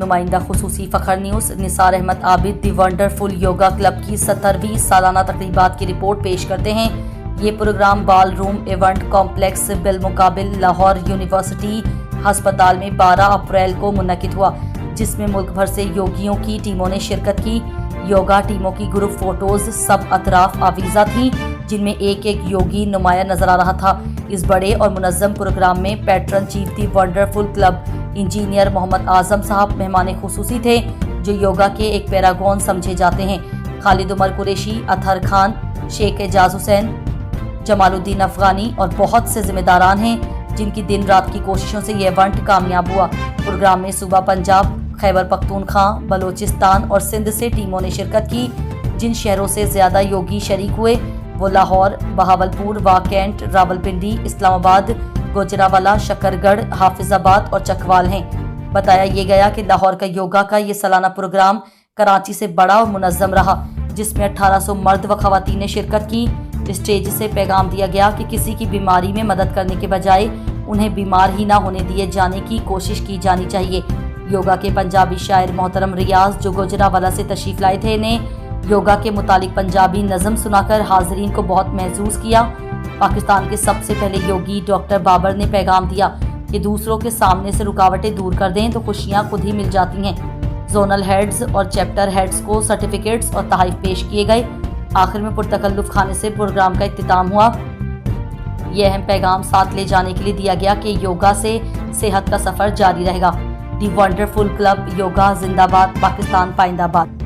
نمائندہ خصوصی فخر نیوز نثار احمد عابد دی ونڈرفل یوگا کلب کی 70ویں سالانہ تقریبات کی رپورٹ پیش کرتے ہیں۔ یہ پروگرام بال روم ایونٹ کمپلیکس بالمقابل لاہور یونیورسٹی ہسپتال میں 12 اپریل کو منعقد ہوا، جس میں ملک بھر سے یوگیوں کی ٹیموں نے شرکت کی۔ یوگا ٹیموں کی گروپ فوٹوز سب اطراف آویزہ تھیں، جن میں ایک ایک یوگی نمایاں نظر آ رہا تھا۔ اس بڑے اور منظم پروگرام میں پیٹرن چیف دی wonderful club engineer Muhammad Azam صاحب مہمان خصوصی تھے، جو یوگا کے ایک پیراگون سمجھے جاتے ہیں۔ خالد عمر قریشی، اطہر خان، شیخ اعجاز حسین، جمال الدین افغانی اور بہت سے ذمہ داران ہیں، جن کی دن رات کی کوششوں سے یہ ایونٹ کامیاب ہوا۔ پروگرام میں صوبہ پنجاب، خیبر پختونخوا، بلوچستان اور سندھ سے ٹیموں نے شرکت کی۔ جن شہروں سے زیادہ یوگی شریک ہوئے وہ لاہور، بہاولپور، واکینٹ، راولپنڈی، اسلام آباد، گوجرانوالہ، شکرگڑھ، حافظ آباد اور چکوال ہیں۔ بتایا یہ گیا کہ لاہور کا یوگا کا یہ سالانہ پروگرام کراچی سے بڑا اور منظم رہا، جس میں 1800 مرد و خواتین نے شرکت کی۔ اسٹیج سے پیغام دیا گیا کہ کسی کی بیماری میں مدد کرنے کے بجائے انہیں بیمار ہی نہ ہونے دیے جانے کی کوشش کی جانی چاہیے۔ یوگا کے پنجابی شاعر محترم ریاض، جو گوجرانوالہ سے تشریف لائے تھے، نے یوگا کے متعلق پنجابی نظم سنا کر حاضرین کو بہت محظوظ کیا۔ پاکستان کے سب سے پہلے یوگی ڈاکٹر بابر نے پیغام دیا کہ دوسروں کے سامنے سے رکاوٹیں دور کر دیں تو خوشیاں خود ہی مل جاتی ہیں۔ زونل ہیڈز اور چیپٹر ہیڈز کو سرٹیفکیٹس اور تحائف پیش کیے گئے۔ آخر میں پرتکلف کھانے سے پروگرام کا اختتام ہوا۔ یہ اہم پیغام ساتھ لے جانے کے لیے دیا گیا کہ یوگا سے صحت کا سفر جاری رہے گا۔ دی ونڈرفل کلب یوگا زندہ باد، پاکستان پائندہ باد۔